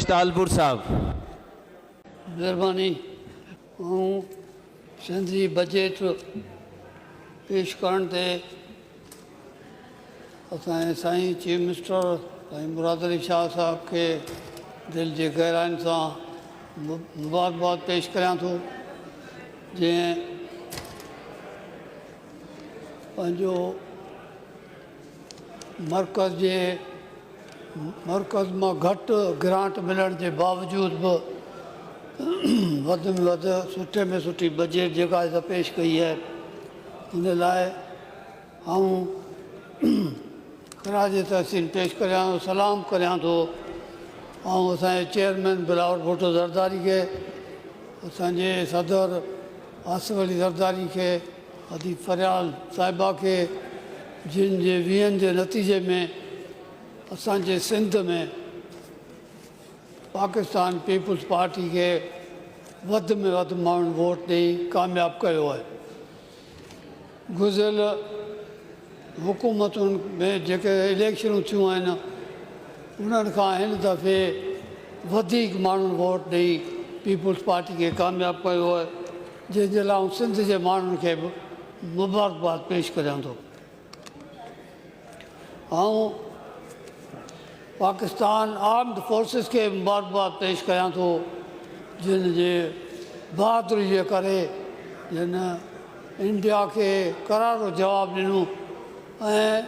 तालपुर साहब। मेहरबानी। सिंधी बजट पेश करण ते असांजे साईं चीफ मिनिस्टर साईं मुराद अली शाह साहब के दिल जे गहराइनि सां मुबारकबाद पेश करियां थो। जंहिं पंहिंजो मर्कज़ मां घटि ग्रांट मिलण जे बावजूदि बि वधि में वधि सुठे में सुठी बजट जेका आहे पेश कई आहे, हुन लाइ आऊं ख़राज तहसीन पेश करियां थो, सलाम करियां थो। ऐं असांजे चेयरमैन बिलावल भुट्टो ज़रदारी खे, असांजे सदर आसिफ अली ज़रदारी खे, अदीब फरियाल साहिबा खे, जिन जे वीहनि जे नतीजे में असांजे सिंध में पाकिस्तान पीपुल्स पार्टी खे वधि में वधि माण्हुनि वोट ॾेई कामयाबु कयो आहे। गुज़िरियल हुकूमतुनि में जेके इलेक्शनूं थियूं आहिनि, उन्हनि खां हिन दफ़े वधीक माण्हुनि वोट ॾेई पीपुल्स पार्टी खे कामयाबु कयो आहे, जंहिंजे लाइ आउं सिंध जे माण्हुनि खे बि मुबारकबाद पेश करियां थो। ऐं पाकिस्तान आर्म्ड फोर्सिस खे मुबारकबाद पेश कयां थो, जिन जे बहादुरी जे करे जिन इंडिया खे करारो जवाबु ॾिनो ऐं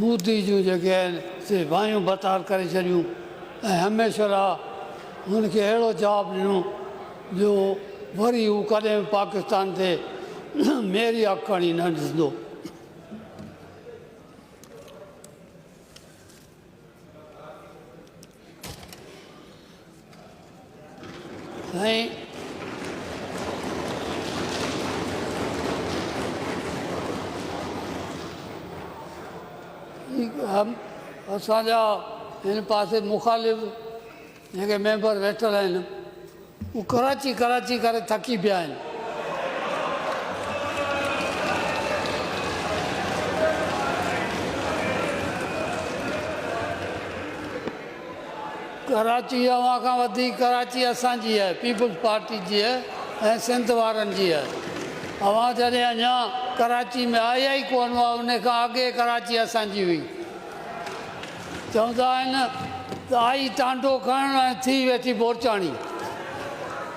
मोदी जूं जेके आहिनि से वायूं बतार करे छॾियूं ऐं हमेशह लाइ हुनखे अहिड़ो जवाबु ॾिनो जो वरी हू कॾहिं बि पाकिस्तान ते मेरी अखि खणी न ॾिसंदो। साईं असांजा हिन पासे मुखालिफ़ जेके मेंबर वेठल आहिनि, उहे कराची करे थकी पिया आहिनि। कराची अव्हां खां वधीक कराची असांजी आहे, पीपुल्स पार्टी जी आहे ऐं सिंध वारनि जी आहे। अव्हां जॾहिं अञा कराची में आया ई कोन हुआ, उन खां अॻे कराची असांजी हुई। चवंदा आहिनि त आई टांडो खणण ऐं थी वेठी बोरचाणी।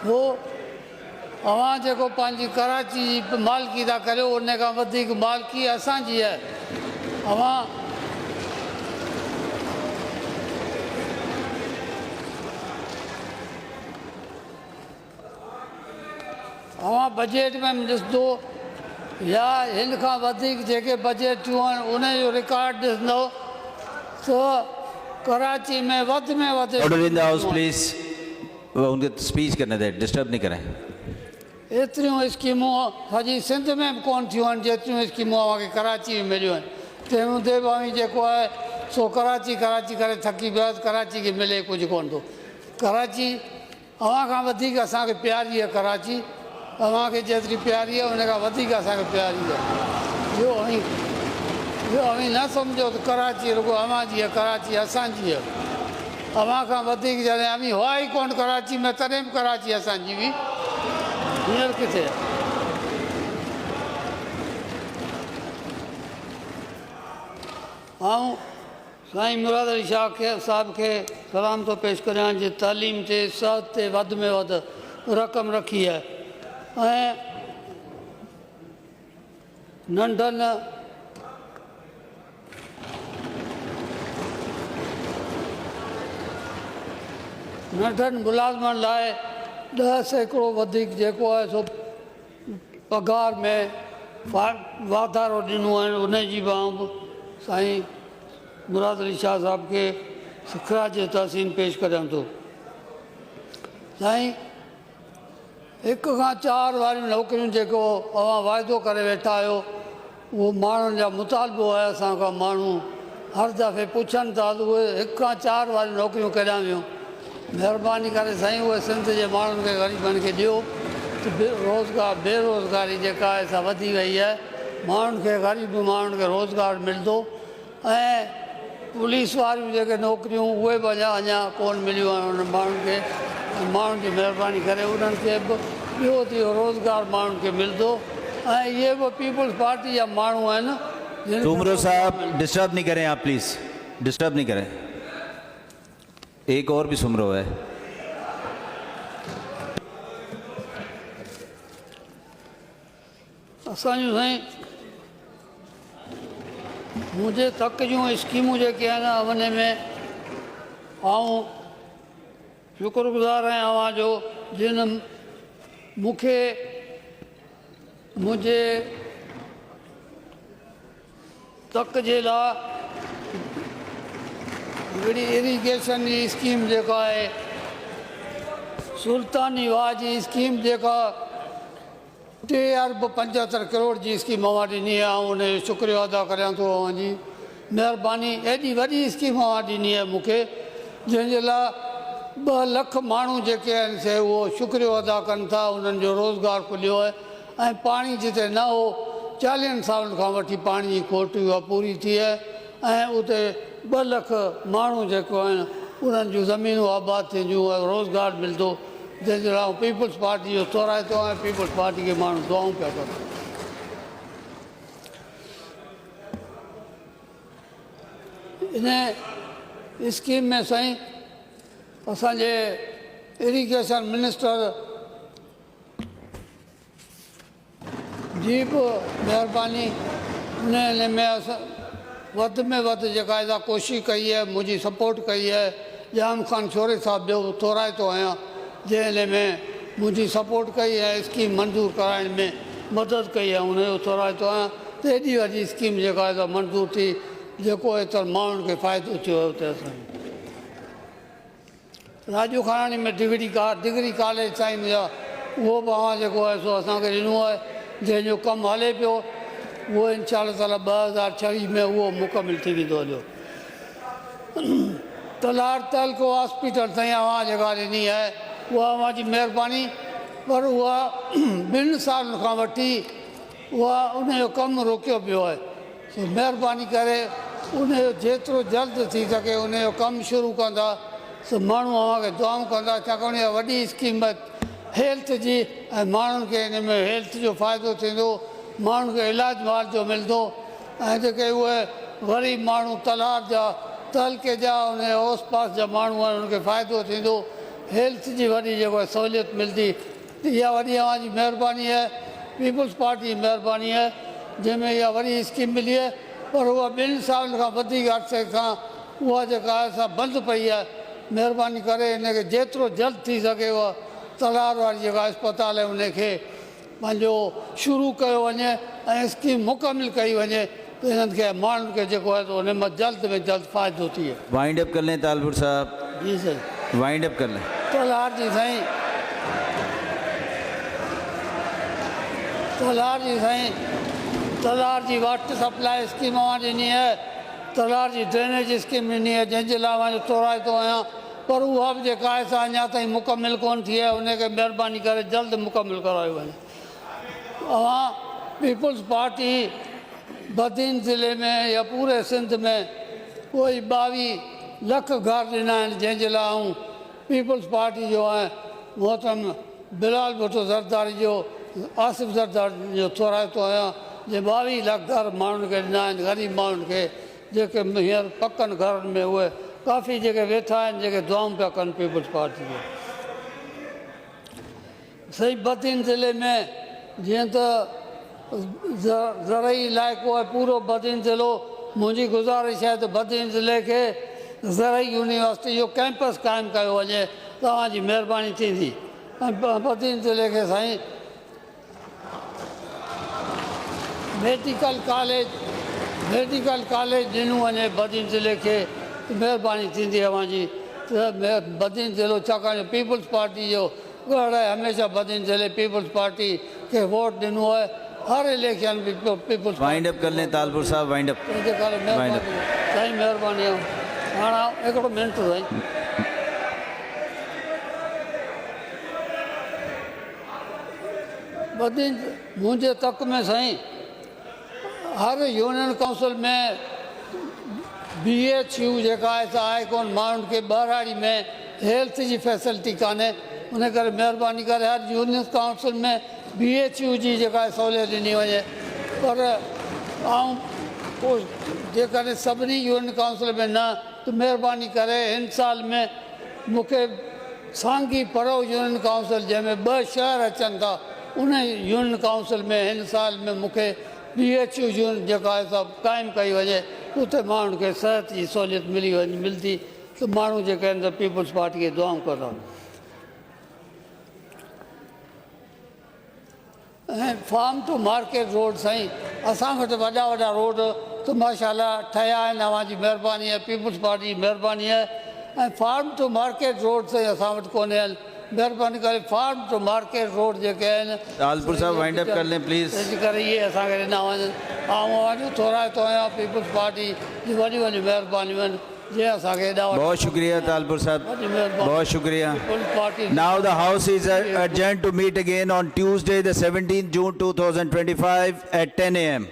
उहो अव्हां जेको पंहिंजी कराची जी मालिकी था करियो, उन खां वधीक मालिकी असांजी आहे। अव्हां बजट में ॾिसंदो या हिन खां वधीक जेके बजट थियूं आहिनि, उन जो रिकॉर्ड ॾिसंदो त कराची में वधि order in the house please, उनके स्पीच करने दे, डिस्टर्ब नहीं करें। एतिरियूं स्कीमूं सॼी सिंध में बि कोन थियूं आहिनि जेतिरियूं स्कीमूं अव्हांखे कराची में मिलियूं आहिनि। तंहिं हूंदे बि अव्हां जेको आहे सो कराची करे थकी वियासीं, कराची खे मिले कुझु कोन थो। कराची अव्हां खां वधीक असांखे प्यारी आहे। कराची अव्हांखे जेतिरी प्यारी आहे, उन खां वधीक असांखे प्यारी आहे। इहो अव्हां न सम्झो त कराची रुॻो अव्हांजी आहे, कराची असांजी आहे। अव्हां खां वधीक जॾहिं अव्हां हुआ ई कोन कराची में, तॾहिं बि कराची असांजी हुई। हींअर किथे ऐं साईं मुराद अली शाह साहिब खे सलाम थो पेश करियां, जे तालीम ते सिहत ते वधि में वधि रक़म रखी आहे ऐं नंढनि मुलाज़िमनि लाइ 10% वधीक जेको आहे सो पघार में वाधारो ॾिनो आहे। उन जी बि आउं साईं मुराद अली शाह साहिब खे ख़राज तहसीन पेश करियां थो। साईं 1 खां 4 वारियूं नौकरियूं जेको अव्हां वाइदो करे वेठा आहियो, उहो माण्हुनि जा मुतालबो आहे। असांखां माण्हू हर दफ़े पुछनि था त उहे 1 खां 4 वारियूं नौकरियूं केॾां वियूं। महिरबानी करे साईं उहे सिंध जे माण्हुनि खे ग़रीबनि खे ॾियो त बेरोज़गारी जेका आहे सा वधी वई आहे। माण्हुनि खे ग़रीब माण्हुनि खे रोज़गार मिलंदो ऐं पुलिस वारियूं जेके नौकरियूं उहे बि अञा कोन मिलियूं आहिनि उन माण्हुनि खे। माण्हुनि जी महिरबानी करे उन्हनि खे बि ॿियो थियो रोज़गार माण्हुनि खे मिलंदो। ऐं इहे बि पीपल्स पार्टी जा माण्हू आहिनि जिन खे सुमरो रोज़गार साहब मिलंदो। डिस्टर्ब नहीं करें आप, प्लीज डिस्टर्ब नहीं करें। एक और भी सुमरो है। असांजूं साईं मुंहिंजे तक जूं स्कीमूं जेके आहिनि अवने में आऊं शुक्रगुज़ार आहियां अव्हांजो जिन मूंखे मुंहिंजे तक जे लाइ हिकिड़ी इरीगेशन जी स्कीम जेका आहे सुल्तानी वाह जी स्कीम जेका 3 अरब 75 करोड़ जी स्कीम अवां ॾिनी आहे। उनजो शुक्रिया अदा करियां थो अव्हांजी महिरबानी। एॾी वॾी स्कीम अवां ॾिनी आहे मूंखे जंहिंजे लाइ 2 लख माण्हू जेके आहिनि से उहो शुक्रियो अदा कनि था। उन्हनि जो रोज़गार खुलियो आहे ऐं पाणी जिते न हो 40 सालनि खां वठी पाणी जी खोट उहा पूरी थी आहे ऐं उते 2 लख माण्हू जेको आहिनि उन्हनि जूं ज़मीनूं आबाद थींदियूं ऐं रोज़गार मिलंदो जंहिंजे लाइ आउं पीपल्स पार्टी जो तोराए थो ऐं पीपल्स पार्टी खे माण्हू दुआऊं पिया कनि। इन स्कीम में साईं असांजे इरीगेशन मिनिस्टर जी बि महिरबानी उन में असां वधि में वधि जेका आहे कोशिशि कई आहे, मुंहिंजी सपोर्ट कई आहे। जाम खान शोरे साहिब ॿियो तोराए थो आहियां जंहिं में मुंहिंजी सपोर्ट कई आहे, स्कीम मंज़ूरु कराइण में मदद कई आहे, उनजो तोराए थो आहियां। त एॾी वॾी स्कीम जेका आहे मंज़ूरु थी जेको एतिरो माण्हुनि खे फ़ाइदो थियो आहे उते असांखे। राजू खानानी में डिग्री कॉलेज साईं मुंहिंजा उहो बि अव्हां जेको आहे सो असांखे ॾिनो आहे जंहिंजो कमु हले पियो। उहो इनशा 2026 में उहो मुकमिल थी वेंदो हलियो। तलार तहलको हॉस्पिटल ताईं अव्हां जेका ॾिनी आहे उहा अव्हांजी महिरबानी। पर उहा 2 सालनि खां वठी उहा उनजो कमु रोकियो पियो आहे। सो महिरबानी करे उनजो जेतिरो जल्द थी सघे उनजो कमु शुरू कंदा सो माण्हू अव्हांखे दुआऊं कंदा। छाकाणि इहा वॾी स्कीम हेल्थ जी ऐं माण्हुनि खे हिन में हेल्थ जो फ़ाइदो थींदो, माण्हुनि खे इलाज मुआवज़ो जो मिलंदो ऐं जेके उहे ग़रीब माण्हू तलार जा तहलके जा उनजे आस पास जा माण्हू आहिनि उनखे फ़ाइदो थींदो, हेल्थ जी वॾी जेको आहे सहूलियत मिलंदी। इहा वॾी अव्हांजी महिरबानी आहे, पीपल्स पार्टी जी महिरबानी आहे जंहिंमें इहा वॾी स्कीम मिली आहे। पर उहा 2 सालनि खां वधीक अरसे खां उहा जेका आहे असां बंदि पई आहे। महिरबानी करे हिनखे जेतिरो जल्द थी सघे उहा तलार वारी जेका अस्पताल आहे उनखे पंहिंजो शुरू कयो वञे ऐं स्कीम मुकमिल कई वञे त इन्हनि खे माण्हुनि खे जेको आहे उन मां जल्द में जल्द फ़ाइदो थिए। वाइंड अप कर लें तालपुर साहब, जी साईं। वाइंड अप कर लें। तलार जी साईं तलार जी वाटर सप्लाई स्कीम अव्हां ॾिनी आहे, तलार जी ड्रेनेज स्कीम ॾिनी आहे जंहिंजे लाइ अव्हां जो तोराए थो आहियां। पर उहा बि जेका आहे सा अञा ताईं मुकमिल कोन थी आहे, उनखे महिरबानी करे जल्द मुकमिल करायो वञे। अव्हां पीपल्स पार्टी बदीन ज़िले में या पूरे सिंध में कोई 22 लख घर ॾिना आहिनि जंहिंजे लाइ आऊं पीपल्स पार्टी जो आहे मोहतरम बिलाल भुट्टो ज़रदारी जो आसिफ ज़रदारी जो तोराए थो आहियां जे 22 लख घर माण्हुनि खे ॾिना आहिनि, ग़रीब माण्हुनि खे जेके हींअर पकनि घरनि में उहे काफ़ी जेके वेठा आहिनि जेके दुआऊं पिया कनि पीपल्स पार्टी जो। सही बदीन ज़िले में जीअं त ज़रई इलाइक़ो आहे पूरो बदीन ज़िलो, मुंहिंजी गुज़ारिश आहे त बदीन ज़िले खे ज़रई यूनिवर्सिटी जो कैंपस क़ाइमु कयो वञे त तव्हांजी महिरबानी थींदी। ऐं बदीन ज़िले खे साईं मेडिकल कॉलेज ॾिनो वञे बदीन ज़िले खे महिरबानी थींदी अव्हांजी। त बदीन ज़िलो छाकाणि पीपल्स पार्टी जो गढ़ आहे, हमेशह बदीन ज़िले पीपल्स पार्टी खे वोट ॾिनो आहे हर इलेक्शन में पीपल्स। वाइंड अप कर लें तालपुर साहब, वाइंड अप। साईं महिरबानी आहे। हाणे हिकिड़ो मिंट साईं बदीन मुंहिंजे तक में साईं हर यूनियन काउंसिल में BHU जेका आहे सा आहे कोन माण्हुनि खे ॿारहाड़ी में हेल्थ जी फैसिलिटी कान्हे उन करे महिरबानी करे हर यूनियन काउंसिल में BHU जी जेका आहे सहूलियत ॾिनी वञे पर ऐं पोइ जेकॾहिं सभिनी यूनियन काउंसिल में न त महिरबानी करे हिन साल में मूंखे सांगी परव यूनियन काउंसिल जंहिंमें 2 शहर अचनि था उन यूनियन काउंसिल में हिन साल में मूंखे BHU यूनियन जेका आहे सा क़ाइमु कई वञे उते माण्हुनि खे सिहत जी सहूलियत मिलंदी त माण्हू जेके आहिनि त पीपल्स पार्टी खे दुआऊं कंदा ऐं फार्म टू मार्केट रोड साईं असां वटि वॾा वॾा रोड त माशाल्लाह ठहिया आहिनि अव्हांजी महिरबानी आहे पीपल्स पार्टी जी महिरबानी आहे ऐं फार्म टू मार्केट रोड साईं असां वटि कोन्हे आहिनि महिरबानी करे फार्म टू मार्केट रोड जेके आहिनि तालपुर साहब वाइंड अप कर लें प्लीज़। तंहिंजे करे इहे असांखे ॾिना वञनि ऐं थोरा तो आहियां पीपल्स पार्टी जी वॾी वॾी महिरबानियूं आहिनि जंहिं असांखे हेॾा बहुत शुक्रिया तालपुर साहब, वॾी महिरबानी बहुत शुक्रिया। Peoples Party Now the House is adjourned to meet again on Tuesday, the 17th June 2025 at 10 a.m.